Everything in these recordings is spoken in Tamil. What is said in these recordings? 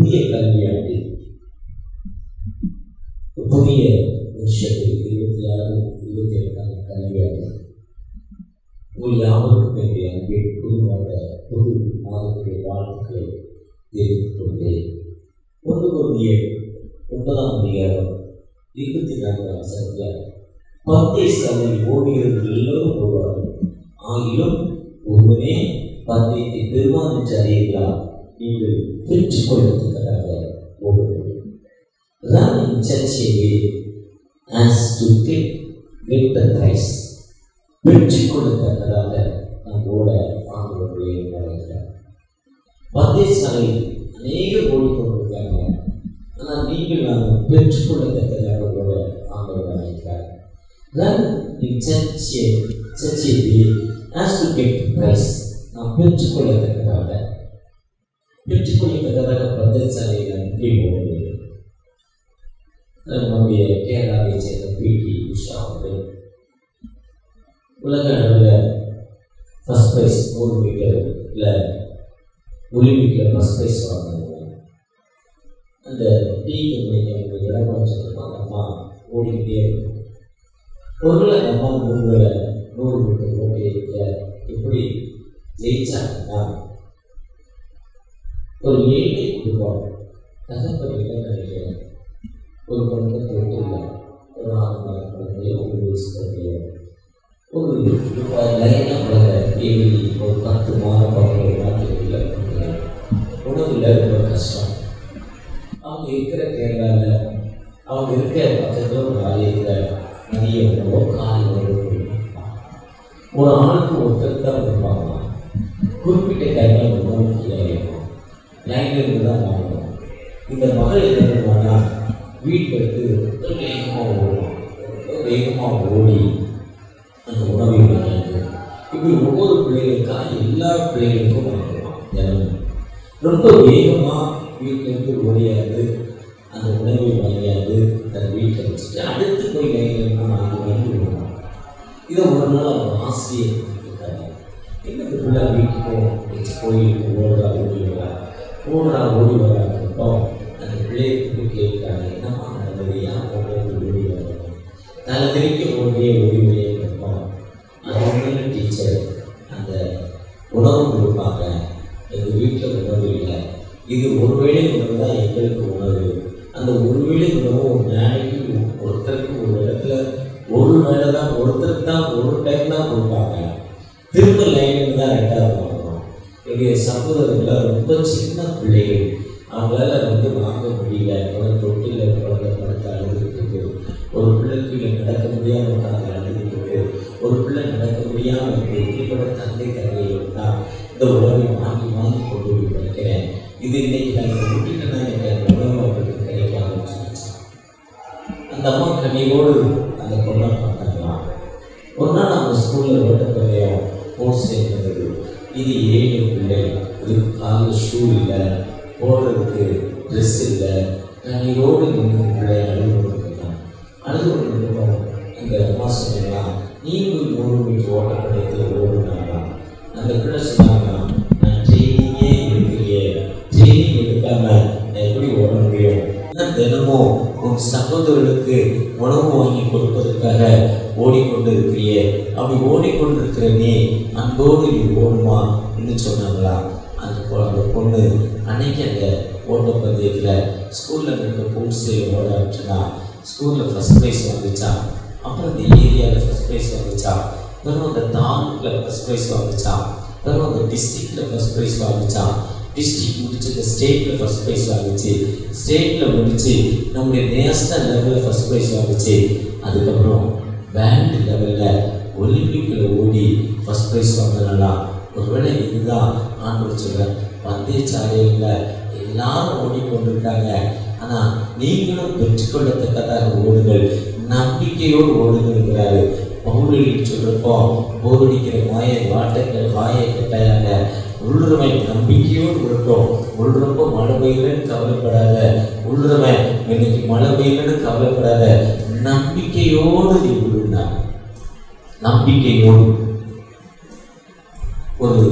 புதிய கல்வியாண்டு, புதிய வருஷத்தில் 26-28 கல்வியாண்டு உங்கள் யாவருக்கும் என்னுடைய அன்பின் புது மாதத்துடைய வாழ்த்துக்களை தெரிவித்துக் கொண்டேன். 1 கொரிந்தியர் 9 24 பந்தயசாலையில் ஓடுகிறது எல்லோரும் போவார்கள், ஆகிலும் ஒருவனே பந்தயத்தை பெருமான் என்று அறியீர்களா? நீங்கள் பெற்றுக்கொள்ளத்தக்கதாக ஓடுங்கள். Run in such a way as to get the prize. பெற்றுக்கொள்ளத்தக்கதாக நாம் ஓட ஆண்டவர்களே வழங்குகிறார். பந்தயசாலையில் அநேகர் ஓடிக்கொண்டிருக்காங்க, ஆனால் நீங்கள் நாம் பெற்றுக்கொள்ளத்தக்கதாக ஓட ஆண்டவர் வழங்குகிறார். Run in such a way as to get the prize. நாம் பெற்றுக்கொள்ளத்தக்கதாக பந்தயசாலையில் எப்படி ஓடுவது? நம்முடைய கேரளாவை சேர்ந்த பிடி உஷா அவர்கள் உலக அளவில் ஃபஸ்ட் ப்ரைஸ் 100 மீட்டரில் ஒலிம்பிக்கில் ஃபஸ்ட் ப்ரைஸ் வாங்கினாங்க. அந்த டீ கம்பெனிக்கு இடம் வச்சுருக்கோம். அந்த அம்மா ஓடிக்கிட்டே இருக்கும். ஒருவேளை அந்த அம்மா 100 மீட்டர் ஓட்டியில் எப்படி ஜெயிச்சாங்கன்னா, ஒரு ஏழை குடும்பம் தகப்பனில் நினைக்கிறேன், ஒரு குழந்தை தொட்டில் ஒரு 6 மாத குழந்தைய 1 வயசு குழந்தைய ஒரு லைனாக குழந்தை ஏழி ஒரு 10 மாதம் 11 மாதத்தில் உணவில் ரொம்ப கஷ்டம். அவங்க இருக்கிற கேரளாவில் அவங்க இருக்கிற பக்கத்தில் ஒரு ஆலயத்தில் மதிய உணவோ காலை உணவோ ஒரு ஆளுக்கு ஒருத்தர் தான் கொடுப்பாங்க. குறிப்பிட்ட டைமில் உணவு கீழே இருக்கும், லைனில் இருந்து தான் வாங்கணும். இந்த மகள் என்ன பண்ணுவாங்கன்னா, வீட்டுக்கு வேகமாக ஓடி அந்த உணவை வாங்கிட்டு இப்படி ஒவ்வொரு பிள்ளைகளுக்காக எல்லா பிள்ளைகளுக்கும் வாங்குவான். தினமும் ரொம்ப வேகமாக வீட்டிலேருந்து ஓடியாது அந்த உணவை வாங்கியாது தன் வீட்டில் வச்சுட்டு அடுத்து போய் லைனில் வாங்கி விடுவான். இதை ஒரு நாள் அவங்க ஆசிரியர் இருக்காங்க, என்ன பிள்ளை வீட்டுக்கு போய் ஓடி வராங்கப்போ அந்த பிள்ளைக்கு கேட்குறாங்க, என்னம்மா நடந்தது, யார் ஓடி வராங்க, தலை தெரிக்க ஓடியே இருப்போம். அவங்க டீச்சர் அந்த உணவு கொடுப்பாங்க, எங்கள் வீட்டில் உணவு இல்லை, இது ஒருவேளை உணவு தான் எங்களுக்கு உணவு. அந்த ஒருவேளை உணவு ஒரு நாளைக்கு ஒருத்தருக்கு ஒரு இடத்துல ஒரு வேளை தான், ஒருத்தருக்கு தான் ஒரு டைம் தான் கொடுப்பாங்க. திரும்ப லைனுக்கு தான் 2வது வாங்கணும். எங்கள் சகோதரர்கள் ரொம்ப சின்ன பிள்ளைகள், அவங்களால வாங்க முடியல. குழந்தை தொட்டில் குழந்தை படுத்து அழுதுட்டு, ஒரு பிள்ளைக்கு நடக்க முடியாமல் உட்காந்து அழுதுட்டு, ஒரு பிள்ளை நடக்க முடியாமல் இப்படிப்பட்ட தந்தை தந்தையோட இந்த உணவை வாங்கி கொண்டு போய் படிக்கிறேன். இது இன்னைக்கு நாங்கள் விட்டுட்டுனா எனக்கு உணவு அவர்களுக்கு கிடைக்க ஆரம்பிச்சு. அந்த அம்மா கனியோடு அந்த கொண்டா பார்த்தாங்களாம். ஒரு நாள் நம்ம ஸ்கூலில் ஓட்டப்பந்தயம் ஸ்போர்ட்ஸ் சேர்ந்தது. இது 7 பிள்ளை, இது காலில் ஷூ இல்லை, போடுறதுக்கு ட்ரெஸ் இல்லை, கனியோடு நின்று பிள்ளை அழுது கொண்டிருக்கலாம். அந்த அம்மா சொன்னாங்களாம், நீங்கள் 100 மீட்டர் ஓட்டப்பந்தயத்தில் ஓடுனாங்களாம். அந்த பிள்ளை சொன்னாங்களாம், நான் ட்ரெயினிங்கே இருக்கிறையே, ட்ரெயினிங் எடுக்காம நான் எப்படி ஓட முடியும்? தினமும் உன் சகோதரர்களுக்கு உணவு வாங்கி கொடுப்பதற்காக ஓடிக்கொண்டு இருக்கிறியே, அப்படி ஓடிக்கொண்டிருக்கிற நீ அன்போடு நீ ஓடுமா என்று சொன்னாங்களா. அந்த பொண்ணு அன்னைக்கு அந்த ஓட்டப்பந்தயத்தில் ஸ்கூலில் இருக்க ஸ்போர்ட்ஸில் ஓட ஆரம்பிச்சுன்னா ஸ்கூலில் ஃபஸ்ட் ப்ரைஸ் வந்துச்சான். அப்புறம் இந்த ஏரியாவில் ஃபஸ்ட் ப்ரைஸ் வந்துச்சான். அப்புறம் அந்த தாலுக்கில் ஃபஸ்ட் ப்ரைஸ் வந்துச்சான். அப்புறம் அந்த டிஸ்ட்ரிக்டில் ஃபஸ்ட் ப்ரைஸ் வந்துச்சான். டிஸ்ட்ரிக்ட் முடிச்சு இந்த ஸ்டேட்டில் ஃபஸ்ட் ப்ரைஸ் வாங்கிச்சு. ஸ்டேட்டில் முடித்து நம்முடைய நேஷனல் லெவலில் ஃபஸ்ட் ப்ரைஸ் வாங்கிச்சு. அதுக்கப்புறம் வேர்ல்டு லெவலில் ஒலிம்பிக்கில் ஓடி ஃபஸ்ட் ப்ரைஸ் வாங்கினாலாம். ஒருவேளை இதுதான் ஆண்டவர் சொல்கிறேன், பந்தயசாலையில் எல்லாரும் ஓடிக்கொண்டிருக்காங்க, ஆனால் நீங்களும் பெற்றுக்கொள்ளத்தக்கதாக ஓடுங்கள், நம்பிக்கையோடு ஓடுங்கிறாரு. பவுலில் சொல்கிறப்போ போரடிக்கிற வாயை கட்டாயாங்க, உள்ளுறமை நம்பிக்கையோடு விட்டோம். உள்ளுறப்போ மழை பெய்யலன்னு கவலைப்படாத, உள்ளுறமை இன்னைக்கு மழை பெய்யலன்னு கவலைப்படாத, நம்பிக்கையோடு நீ விழுந்தா. நம்பிக்கையோடு ஒரு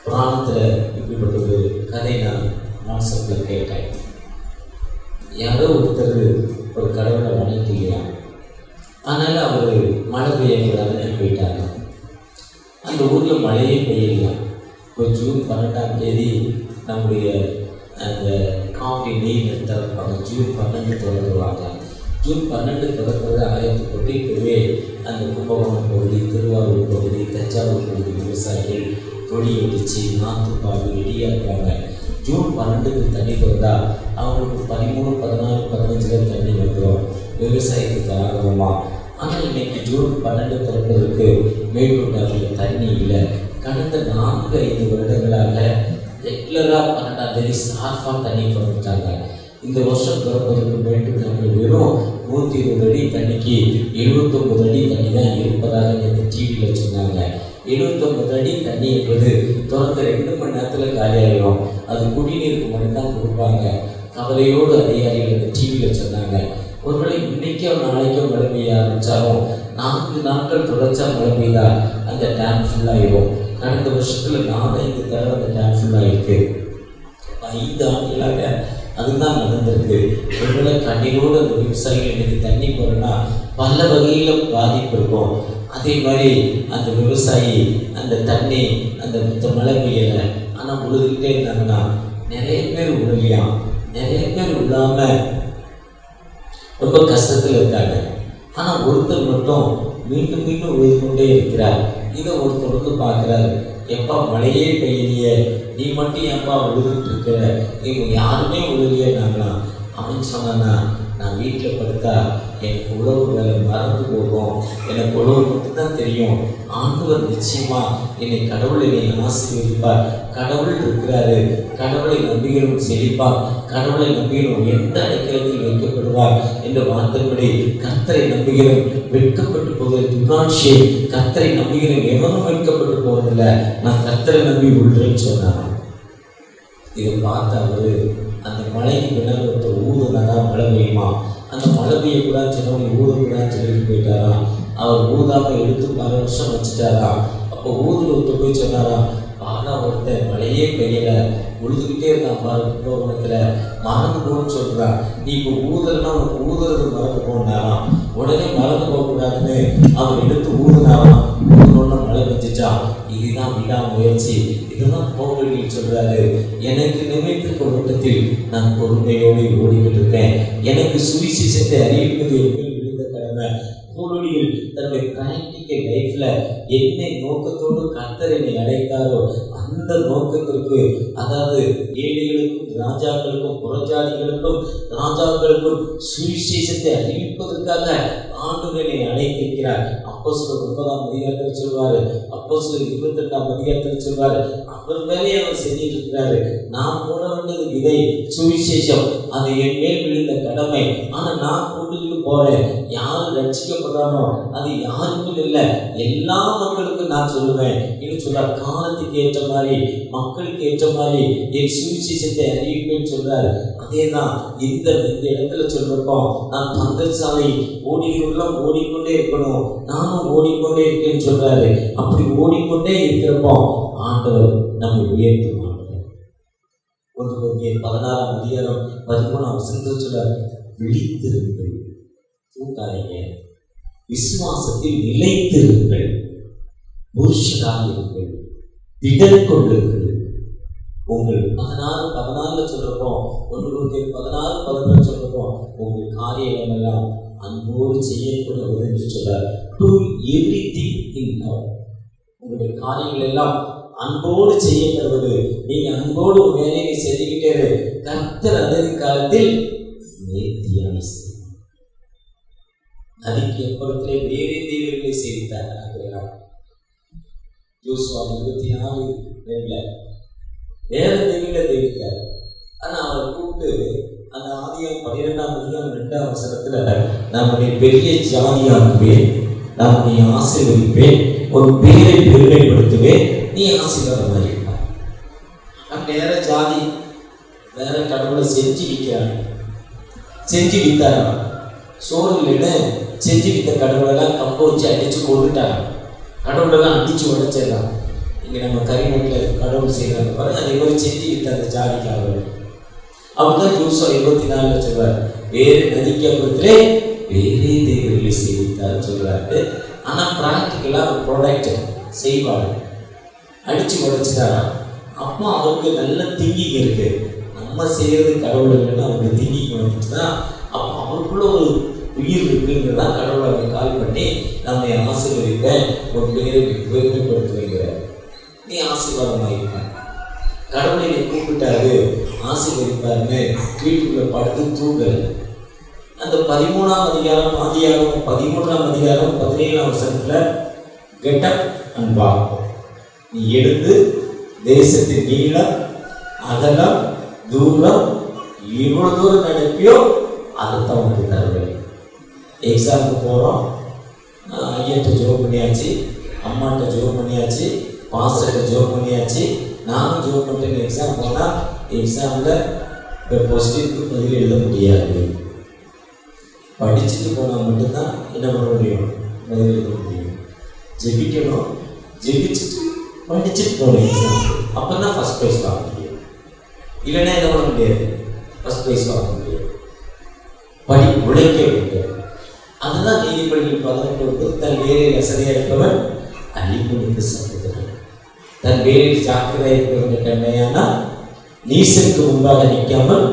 புராணத்தில் இப்படிப்பட்ட ஒரு கதை நான் வாட்ஸ்அப்பில் கேட்டேன். யாரோ ஒருத்தர் ஒரு கடவுளை வணங்கலையா, அதனால் அவர் மழை பெய்யக்கூடாதுன்னு போயிட்டாங்க. அந்த ஊரில் மழையே பெய்யலையா. இப்போ ஜூன் 12ஆம் தேதி நம்முடைய அந்த காவிரி நீர் திறப்பாங்க. ஜூன் 12 தொடங்குவாங்க. ஜூன் 12 தொடர்கிறது ஆயத்தப்பட்டு இப்போவே அந்த கும்பகோணம் பகுதி, திருவாரூர் பகுதி, தஞ்சாவூர் பகுதி விவசாயிகள் தொடி அடித்து நாற்றுப்பாடு ரெடியாக இருப்பாங்க. ஜூன் 12க்கு தண்ணி திறந்தால் அவங்களுக்கு 13, 14, 15 தண்ணி வந்துடும் விவசாயத்துக்கு ஆர்வமாக. ஆனால் இன்னைக்கு ஜூன் 12 திறப்பதற்கு மேட்டூர் டேமில் தண்ணி இல்லை. கடந்த 4-5 வருடங்களாக ரெகுலராக 12ஆம் தேதி சார்பாக தண்ணி திறந்துட்டாங்க. இந்த வருஷம் திறப்பதற்கு மேட்டூர் டேமில் வெறும் 120 அடி தண்ணிக்கு 79 அடி தண்ணி தான் இருப்பதாக இந்த டிவியில் சொன்னாங்க. 79 அடி தண்ணி என்பது திறந்த 2 மணி நேரத்தில் காலியாகிடும். அது குடிநீருக்கு மட்டும்தான் கொடுப்பாங்க. கவலையோடு அதிகாரிகள் இந்த டிவியில் சொன்னாங்க. ஒருவேளை இன்றைக்கோ நாளைக்கோ மழை பெய்ய ஆரம்பித்தாலும் 4 நாட்கள் தொடர்ச்சா மழை பெய்தால் அந்த டேம் ஃபுல்லாகிடும். கடந்த வருஷத்தில் 4-5 தடவை அந்த டேம் ஃபுல்லாக இருக்குது. 5 ஆண்டுகளாக அதுதான் நடந்திருக்கு. ஒருவேளை கண்ணீரோடு அந்த விவசாயிகள் இன்றைக்கி தண்ணி போகிறோன்னா பல வகையில் பாதிப்பு இருக்கும். அதே மாதிரி அந்த விவசாயி அந்த தண்ணி அந்த மழை பெய்யலை ஆனால் உழுதுகிட்டே இருந்தாங்கன்னா நிறைய பேர் உழலையாம், நிறைய பேர் விழாமல் ரொம்ப கஷ்டத்தில் இருக்காங்க. ஆனால் ஒருத்தர் மட்டும் மீண்டும் மீண்டும் உழுது கொண்டே இருக்கிறார். இதை ஒருத்தர் வந்து பார்க்குறாரு, எப்பா மழையே பெய்யலையே, நீ மட்டும் ஏன்பா உழுதுகிட்டு இருக்கிற, இவங்க யாருமே உழுலையே நாங்களாம். அவன் சொன்னான்னா, நான் வீட்டில் படுத்தா எனக்கு உழவு வேலை மறந்து போகும், எனக்கு உழவு மட்டும்தான் தெரியும். ஆண்டவர் நிச்சயமாக கடவுள் என்னை ஆசீர்வதிப்பார். கடவுள் இருக்கிறாரு, கடவுளை நம்புகிறவன் செழிப்பார், கடவுளை நம்புகிறவன் எந்த அடைக்கலத்தில் வைக்கப்படுவார் என்ற வார்த்தைப்படி கர்த்தரை நம்புகிறவன் வெட்கப்பட்டு போவதில்லை. துணாட்சியை கர்த்தரை நம்புகிறவன் எவனும் வெட்கப்பட்டு போவதில்லை. நான் கர்த்தரை நம்பி உள்ளேன்னு சொன்னான். இதை பார்த்து அவர் அந்த மழைக்கு பின்னால் ஒருத்தர் ஊதுனாதான் மழை பெய்யுமா, அந்த மழை பெய்யக்கூடாதுன்னு சொன்னவங்க ஊதக்கூடாதுன்னு சொல்லிட்டு போயிட்டாராம். அவர் ஊதாமல் எடுத்து பல வருஷம் வச்சுட்டாராம். அப்போ ஊதில் ஒருத்தர் போய் சொன்னாராம், பாடா ஒருத்தர் மழையே பெய்யலை, உழுதுகிட்டே இருக்கான் பாரு கும்பகோணத்தில், மறந்து போகணும்னு சொல்கிறான். நீ இப்போ ஊதுறன்னா உனக்கு ஊதுறது மறந்து போனாராம். உடனே மறந்து போகக்கூடாதுன்னு அவர் எடுத்து ஊதுனாராம். ஊதுனோன்னா மழை பெஞ்சிச்சான். இதுதான் விடாமுயற்சி. இதுதான் பவுல் சொல்றாரு, எனக்கு நிமித்திருக்க ஓட்டத்தில் நான் பொறுமையோடு ஓடிக்கிட்டு இருக்கேன். எனக்கு சுவிசேஷத்தை அறிவிப்பது விழுந்த கடமை. பவுல் தன்னுடைய பிராக்டிக்கல் லைஃப்ல என்ன நோக்கத்தோடு கர்த்தர் என்னை அழைத்தாரோ அந்த நோக்கத்திற்கு, அதாவது ஏழைகளுக்கும் ராஜாக்களுக்கும் புறஜாதிகளுக்கும் ராஜாக்களுக்கும் சுவிசேஷத்தை அறிவிப்பதற்காக ஆண்டவரை அழைத்திருக்கிறார். அப்போஸ்தலர் 9ஆம் அதிகாரத்தில் சொல்வாரு, அப்போஸ்தலர் 22ஆம் அதிகாரத்தில் சொல்வாரு, அவர் வேலையை அவர் செஞ்சிட்டு இருக்கிறாரு. நான் போட வேண்டியது விதை சுவிசேஷம், அது என் மேல் விழுந்த கடமை. ஆனா நான் கூட்டிட்டு போறேன். யாரு ரட்சிக்கப்படுறானோ அது யாருக்கும் இல்லை, எல்லா மக்களுக்கும் நான் சொல்லுவேன். இன்னும் சொல்ற காலத்துக்கு ஏற்ற மாதிரி மக்களுக்கு ஏற்ற மாதிரி என் சுவிசேஷத்தை அறிவிப்பேன்னு சொல்றாரு. அதே தான் இந்த இடத்துல சொல்றப்போ, நான் பந்தசாலை ஓடிகளும் ஓடிக்கொண்டே இருக்கணும், நானும் ஓடிக்கொண்டே இருக்கேன்னு சொல்றாரு. அப்படி ஓடிக்கொண்டே இருக்கிறப்போ ஆண்டவர் நம்மை உயர்த்துவாங்க. 16ஆம் அதிகாரம் 13ஆம் வசனத்தில் சொல்றாரு, விழித்திருங்கள், தூங்காதீங்க, விசுவாசத்தில் நிலைத்திருங்கள், புருஷராக இருங்கள், திடன் கொள்ளுங்கள். உங்கள் 16 சொல்றப்போ, 16 சொல்றப்போ, உங்கள் காரியங்கள் எல்லாம் அன்போடு செய்யக்கூடாது என்று சொல்றார். To everything in love. உங்களுடைய காரியங்கள் எல்லாம் அன்போடு செய்யப்படுவது. நீங்க அன்போடு வேலையை செஞ்சுக்கிட்டே கர்த்தர் அதன் காலத்தில் நேர்த்தியான நதிக்கு அப்புறத்திலே வேறே தெய்வங்களை செய்தார். யோசுவா 24:2 வேற தெய்வங்களை தெரிவித்தார். ஆனா அவர் கூப்பிட்டு அந்த ஆதியாகமம் 12ஆம் அதிகாரம் 2ஆம் வசனத்துல, நம்முடைய பெரிய ஜாதியாக்குவேன், நம்முடைய ஆசீர்வதிப்பேன், ஒரு பேரை பெருமைப்படுத்துவேன், நீ ஆசீர்வாதமாக இருப்பார். வேற ஜாதி வேற கடவுளை செஞ்சு விற்கிறாங்க, செஞ்சு வித்தாரா, சோறு இல்லைன்னு செஞ்சு வித்த கடவுளெல்லாம் கம்ப வச்சு அடிச்சு கொண்டுட்டாங்க. கடவுளெல்லாம் அடிச்சு உடைச்சிடலாம். இங்கே நம்ம கரிமட்டில் கடவுள் செய்கிறாங்க பாருங்க, அதே மாதிரி செஞ்சு வித்த அந்த ஜாதிக்காரர்கள் அப்படிதான் ஜூசோ 24 சொல்றாரு, வேறு நதிக்கு அப்புறத்திலே வேறே தேவர்களை செய்வித்தார் சொல்றாரு. ஆனா பிராக்டிக்கலா ஒரு ப்ராடக்ட் செய்வார், அடிச்சு உடைச்சிட்டாரா. அப்போ அவருக்கு நல்ல திங்கிங் இருக்கு, நம்ம செய்யறது கடவுள் இல்லைன்னு அவருக்கு திங்கிங் வந்துச்சுன்னா அப்போ அவருக்குள்ள ஒரு உயிர் இருக்குங்கிறதான் கடவுளை அவரை கால் பண்ணி நம்மை ஆசீர்வதிக்க ஒரு பேரை பெருமைப்படுத்த வைக்கிறார். நீ ஆசீர்வாதமாயிருக்க, கடவுளை கூப்பிட்டாரு ஆசீர்வதிப்பாருன்னு வீட்டுக்குள்ள படுத்து தூங்கல். அந்த 13ஆம் அதிகாரம் 13ஆம் அதிகாரம் 17ஆம் வசனத்துல கெட்டப் அண்ட் வாக், நீ எடுத்து தேசத்தின் நீளம் அகலம் தூரம் இவ்வளவு தூரம் நடப்பியோ அதைத்தான் உனக்கு தருவேன். எக்ஸாமுக்கு போகிறோம், ஐயன்ட்ட ஜோப் பண்ணியாச்சு, அம்மாட்ட ஜோப் பண்ணியாச்சு, பாஸ்டர்கிட்ட ஜோப் பண்ணியாச்சு, நானும் ஜோப் பண்ணிட்டு எக்ஸாம் போனால் எக்ஸாமில் இப்போ கொஸ்டினுக்கு பதில் எழுத முடியாது. படிச்சுட்டு போனால் மட்டும்தான் என்ன பண்ண முடியும், பதில் எழுத முடியும். ஜெபிக்கணும், ஜெபிச்சுட்டு படிச்சுட்டு போகணும் எக்ஸாம், அப்போ தான் ஃபஸ்ட் ப்ரைஸ் வாங்க முடியும். இல்லைன்னா என்ன பண்ண முடியாது, ஃபஸ்ட் ப்ரைஸ் வாங்க முடியாது. படி உழைக்க வேண்டும். அதுதான் நீதிபதிகள் 18 தன் வேலையில் வசதியாக இருப்பவன் அழிவுக்கு சம்பந்தம், தன் வேலையில் ஜாக்கிரதையாக இருப்பவன் கண்மையானா நீசனுக்கு முன்பாக நிற்காமல்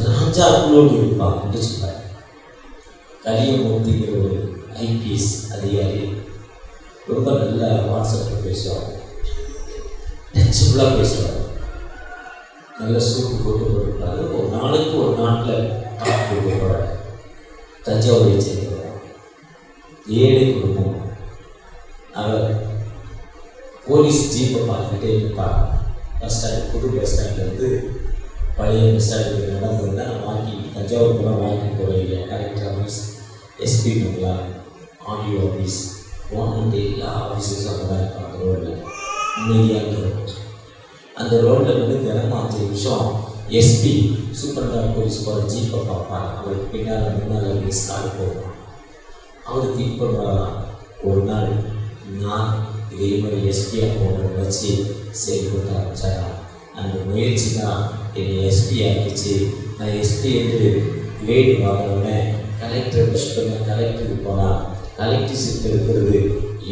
ராஜாக்களோடு இருப்பான் என்று சொன்னார். கலியமூர்த்திங்கிற ஒரு ஐபிஎஸ் அதிகாரி ரொம்ப நல்ல வாட்ஸ்அப்பில் பேசுவாங்க, டச்சுஃபுல்லாக பேசுவார், நல்ல சூப்பு போட்டு போட்டுருப்பாரு. ஒரு நாளைக்கு ஒரு நாட்டில் காப்பு போட்டு போகிறார். தஞ்சாவூரை சேர்ந்தவர், ஏழை குடும்பம். அவர் போலீஸ் ஜீப்பை பார்த்துக்கிட்டே இருப்பார். பஸ் ஸ்டாண்டு, புது பஸ் ஸ்டாண்ட்லேருந்து பழைய பஸ் ஸ்டாண்டுக்கு நடந்ததுன்னா வாங்கி தஞ்சாவூருக்குலாம் வாங்கி போகிற இல்லையா, கலெக்டர் ஆஃபீஸ், எஸ்பி பங்களா, ஆடியோ ஆஃபீஸ், கவர்மெண்ட் எல்லா ஆஃபீஸஸும் அங்கே தான் இருப்பாங்க. அந்த ரோட்டில் அமைதியாக இருக்கும். அந்த ரோட்டில் வந்து தினமும் 5 நிமிஷம் எஸ்பி சூப்பர்டாக் போலீஸ் போகிற ஜீப்பை பார்ப்பார். அவருக்கு பின்னால் முன்னால் மிஸ் கால் போவான். அவர் திங்க் பண்ணுவாராம், ஒரு நாள் நான் இதே மாதிரி எஸ்பியாக போகிற முயற்சி செயல்பட ஆரம்பிச்சாரா, அந்த முயற்சி தான் என்னை எஸ்பி ஆக்கிச்சு. நான் எஸ்பி என்று கிரேடு வாங்கினோடனே கலெக்டர் விஷ் பண்ண கலெக்டருக்கு போனால் கலெக்டர் சீட் இருக்கிறது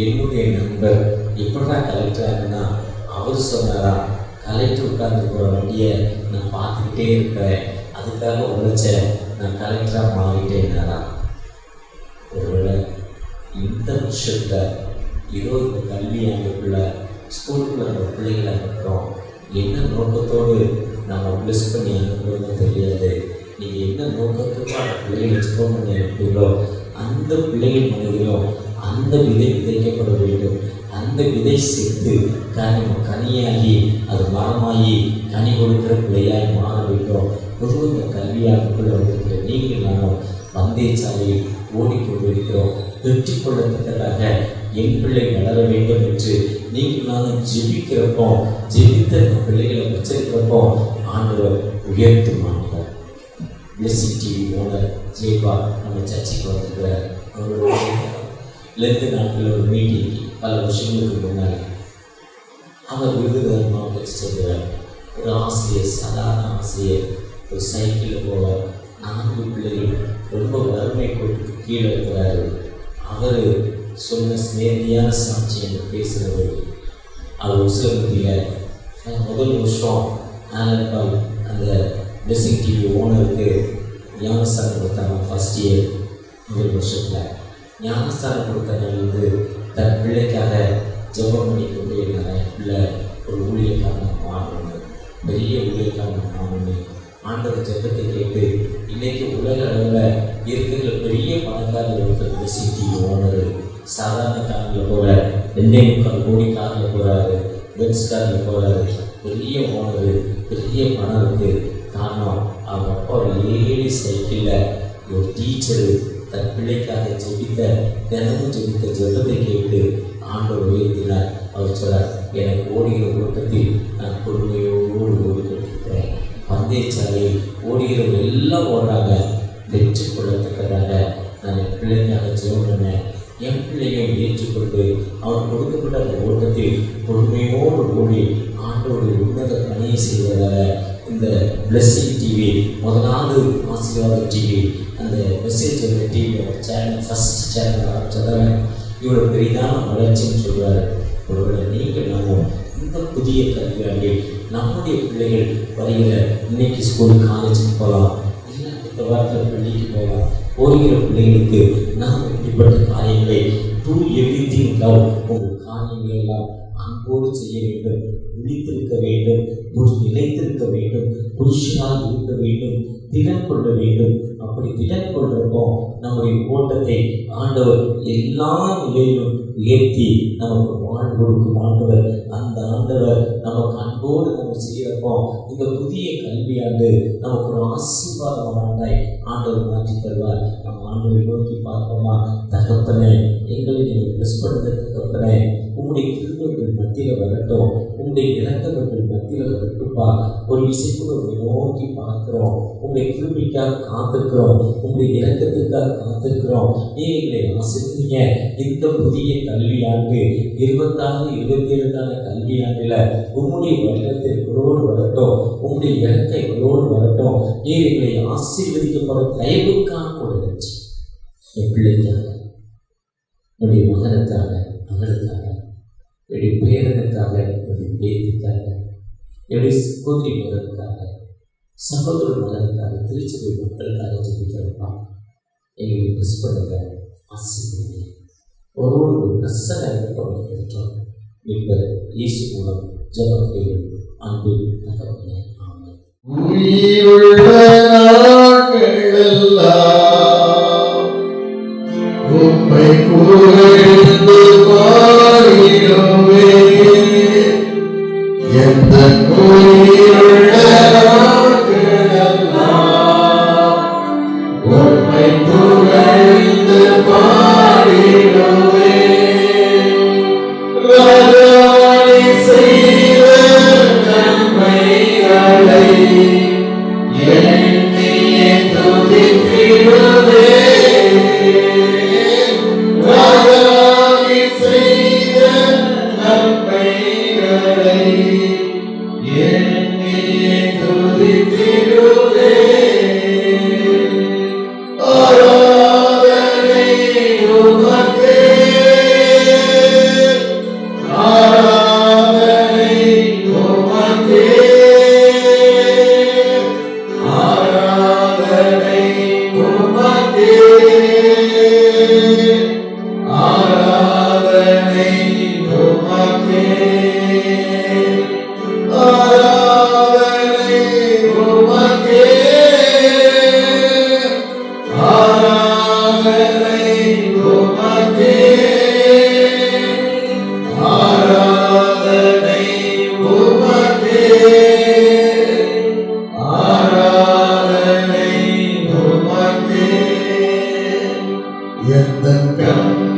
என்னுடைய நண்பர். எப்படா கலெக்டர் ஆகுனா அவர் சொன்னாரா, கலெக்டர் உட்கார்ந்து போகிற வண்டியை நான் பார்த்துக்கிட்டே இருப்பேன், அதுக்காக உழைச்ச நான் கலெக்டராக மாறிட்டேன்னாரா. ஒருவேளை இந்த வருஷத்தில் இந்த கல்வி ஆண்டுக்குள்ள ஸ்கூலுக்குள்ள நம்ம பிள்ளைகளை அனுப்புகிறோம், என்ன நோக்கத்தோடு நம்ம ப்ளஸ் பண்ணி அனுப்புறதுன்னு தெரியாது. நீங்கள் என்ன நோக்கத்துக்கு அந்த பிள்ளைகளை எக்ஸ்ப்ளோர் பண்ணி அனுப்புகிறீங்களோ அந்த பிள்ளைகள் மனதிலும் அந்த விதை விதைக்கப்பட வேண்டும். அந்த விதை சேர்த்து கனியாகி அது மரமாகி கனி கொடுக்கிற பிள்ளையாய் மாற வேண்டும். பொதுவாக இந்த கல்வியாளருக்குள்ள வந்திருக்கிற நீங்கள் நானும் பந்தய சாலையில் ஓடிக்கொண்டிருக்கிறோம். வெற்றி கொள்ளத்தக்கதாக என் பிள்ளை வளர வேண்டும் என்று நீங்கள் நானும் ஜெபிக்கிறப்போ, ஜெபித்த அந்த பிள்ளைகளை வச்சிருக்கிறப்போ ஆண்டவர் உயர்த்து மாட்டார். பிளெஸிங் டிவி ஓனர் ஜெய்பா நம்ம சர்ச்சைக்கு வந்திருக்கிறார். அவரோட லெந்து நாட்களில் ஒரு மீட்டிங் பல வருஷங்களுக்கு முன்னாடி அவர் விருதுநகர் மாவட்டத்தை சேர்ந்தவர். ஒரு ஆசிரியர், சாதாரண ஆசிரியர், ஒரு சைக்கிளில் போவார். 4 பிள்ளைகள் ரொம்ப வறுமை கோட்டுக்கு கீழே இருக்கிறாரு. அவர் சொன்ன நேரடியான சாட்சி என்று பேசுகிறது. அவர் உசிலம்பட்டியில் முதல் வருஷம் ஆனப்பால் அந்த பிளெஸிங் டிவி ஓனருக்கு ஞானஸ்தானம் கொடுத்தாங்க. ஃபஸ்ட் இயர் முதல் வருஷத்தில் ஞானஸ்தானம் கொடுத்தவங்க தன் பிள்ளைக்காக ஜெபம் பண்ணி கொண்டு இருந்தாங்க. பிள்ளை ஒரு ஊழியக்காரனை மாறணும், பெரிய ஊழியக்காரனை மாறணும். ஆண்டவர் ஜெபத்தை கேட்டு இன்றைக்கி உலக அளவில் இருக்கிற பெரிய பணக்காரர்கள் இருக்கிற பிளெஸிங் டிவி ஓனர் சாதாரண காரில் போகிற 2.25 கோடி காரில் போகிறாரு, பென்ஸ் காரில் போகிறாரு. பெரிய ஓனர், பெரிய பணம் இருக்குது. காரணம் அவங்க அப்பா ஒரு 7 சைக்கிளில் ஒரு டீச்சரு தன் பிள்ளைக்காக தினமும் ஜெபித்த ஜெபத்தை கேட்டு ஆண்டவர் உயர்த்தினார். அவர் சொல்றார், எனக்கு ஓடுகிற ஓட்டத்தில் நான் பொறுமையோடு ஓடிக்கொண்டிருக்கிறேன். பந்தயச்சாலையில் ஓடுகிறவங்க எல்லாம் ஓடுறாங்க, வெற்றி கொள்ளத்தக்கதாக நான் என் பிள்ளைக்காக ஜெபம் பண்ணேன். என் பிள்ளையை ஏற்றுக்கொண்டு அவர் கொடுக்கப்பட்ட அந்த ஓட்டத்தில் பொறுமையோடு ஓடி ஆண்டோடு உன்னத பணியை செய்வதாக இந்த பிளெஸிங் டிவி, முதலாவது ஆசீர்வாத டிவி, அந்த மெசேஜ் டிவியோட சேனல் ஃபஸ்ட் சேனல் ஆரம்பிச்சதால இவ்வளோ பெரிதான வளர்ச்சின்னு சொல்கிறாரு. ஒருவேளை நீங்கள் நாங்கள் இந்த புதிய கல்வியாண்டில் நம்முடைய பிள்ளைகள் வருகிற இன்னைக்கு ஸ்கூல் காலேஜுக்கு போகலாம், இல்லை இந்த வாரத்தில் பள்ளிக்கு போகலாம், போகிற பிள்ளைகளுக்கு நாம் இப்படிப்பட்ட காரியங்களை டூ எவ்ரிதிங் லவ், உங்கள் காரியங்களை எல்லாம் அன்போடு செய்ய வேண்டும், விழித்திருக்க வேண்டும், நிலைத்திருக்க வேண்டும், புருஷனாக இருக்க வேண்டும், திடன் கொள்ள வேண்டும். அப்படி திடன் கொள்றப்போ நம்முடைய ஓட்டத்தை ஆண்டவர் எல்லா நிலையிலும் உயர்த்தி நமக்கு வாழ்வு கொடுக்கும் ஆண்டவர். அந்த ஆண்டவர் நமக்கு அன்போடு நம்ம செய்யறப்போ இந்த புதிய கல்வியாண்டு நமக்கு ஒரு ஆசீர்வாதமாய் ஆண்டவர் மாற்றி தருவார். நம்ம ஆண்டவரை நோக்கி பார்ப்போமா? தகப்பனே, எங்களை நீங்கள் பிளஸ் பண்ணுற தகப்பனே, உங்களுடைய கிருபைகள் மத்தியில் வரட்டும், உங்களுடைய இறக்கங்கள் மத்தியில் வரட்டும்பா. ஒரு விஷயத்தை நோக்கி பார்க்கிறோம், உங்களுடைய கிருபைக்காக காத்திருக்கிறோம், உங்களுடைய இறக்கத்திற்காக காத்திருக்கிறோம். நீங்களை ஆசிரியங்க. இந்த புதிய கல்வியாண்டு 26-27 கல்வியாண்டில் உங்களுடைய வருடத்தை எங்களோடு வரட்டும், உங்களுடைய இறக்கை எங்களோடு வரட்டும். நீர் எங்களை ஆசீர்வதிக்கப்பட தயவுக்காக கொடுச்சு. என் பிள்ளைக்காக, என்னுடைய மகனுக்காக, மகளுக்காக, என்னுடைய பேரனுக்காக, என்னுடைய பேத்திக்காக, என்னுடைய சகோதரி மகனுக்காக, சகோதர மகனுக்காக, திருச்சபை மக்களுக்காக ஜெபிக்கிறப்பா. எங்களை மிஸ் பண்ணுங்க, ஆசீர்வதிங்க. ஒரு பிரசனை பெற்றோம். இப்ப இயேசு மூலம் ஜெபம் கேளும் அன்பு தகவலே. ஆமென். உயிருள்ள நாட்களெல்லாம் உம்மை புகழ்ந்து பாடிடுவே. எந்த உயிருள்ள நாட்களெல்லாம் உம்மை புகழ்ந்து பாடிடுவே. ராஜாணி செய்த நன்மைகளை எண்ணியே துதித்திடுவே. ராஜாணி செய்த நன்மைகளை எண்ணியே துதித்திடுவே. ஆராதனை உமக்கே, ஆராதனை உமக்கே, ஆராதனை உமக்கே, ஆராதனை உமக்கே, ஆராதனை உமக்கே, ஆராதனை உமக்கே, ஆராதனை உமக்கே, ஆராதனை உமக்கே. எந்தன் கண்மலையானவரே,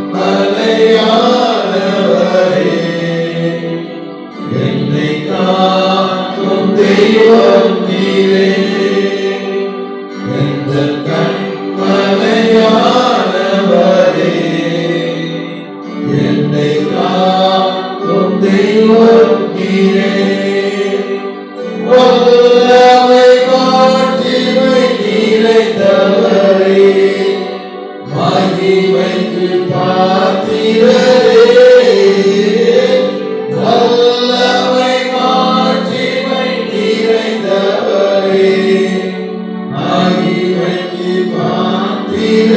என்னை காக்கும் தெய்வம் நீரே. எந்தன் கண்மலையானவரே, என்னை காக்கும் தெய்வம் நீரே. வல்லமை மாட்சிமை நிறைந்தவரே, மகிமைக்கு பாத்திரரே. வல்லமை மாட்சிமை நிறைந்தவரே, மகிமைக்கு பாத்திரரே.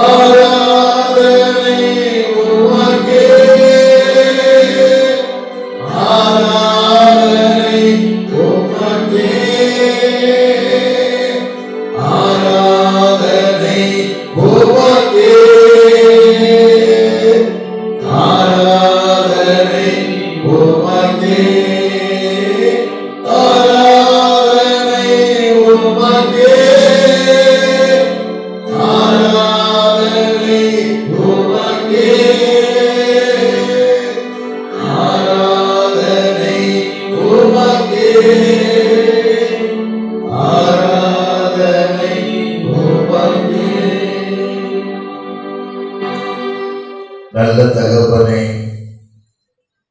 ஆராதனை உமக்கே, ஆராதனை உமக்கே, ஆராதனை உமக்கே, ஆராதனை உமக்கே, ஆராதனை உமக்கே, ஆராதனை உமக்கே, ஆராதனை உமக்கே, ஆராதனை உமக்கே. நல்ல தகப்பனே,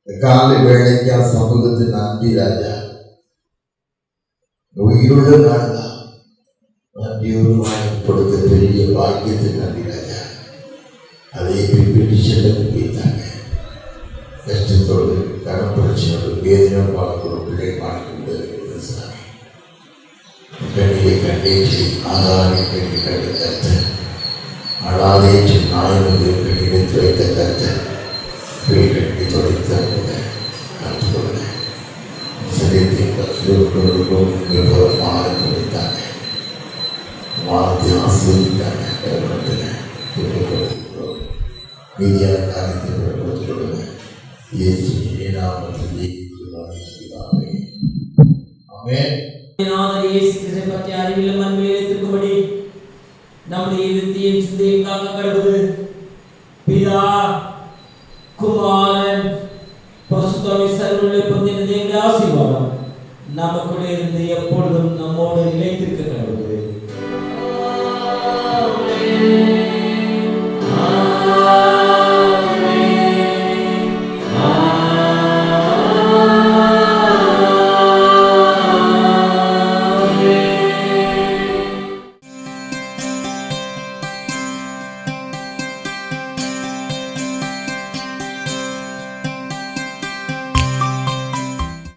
காலை வேலைக்கா சமூகத்து நன்றி ராஜா. உயிருள்ள நாள்தான் நன்றியோடு வாங்கி கொடுத்த பெரிய பாக்கியத்துக்கு நன்றி ராஜா. அதை பிடிச்சலுக்கு போய்த்தாங்க. கஷ்டத்தோடு கடன் பிரச்சனையோடு வேதனையோடு வாழக்கூடிய பிள்ளை வாழ்க்கை சாமி. கண்ணியை கண்டேற்றி ஆதாரை கண்டி கண்ட கருத்து அடாதேற்றி நாயகம் கண்ணியில் துளைத்த கருத்து கண்டி துளைத்த கற்றுக்கொள்ள சரீரத்தை மாறி துளைத்தாங்க. வாரத்தை ஆசிரியத்தாங்க. மீதியான காரியத்தை கொடுத்துக்கொள்ளுங்க. இயேசுவின் நாமத்தில் ஆமென். இயேசு கிறிஸ்துவை பற்றி அறிவிலும் அன்பிலும் வைத்திருக்கும்படி நம்முடைய இருதயத்தையும் சிந்தையும் காக்க கடவுது. பிதா குமாரன் பரிசுத்த ஆவியின் சர்வவல்லமை பொருந்தின தேவனுடைய ஆசீர்வாதம் நமக்குள்ளே இருந்து எப்பொழுதும் நம்மோடு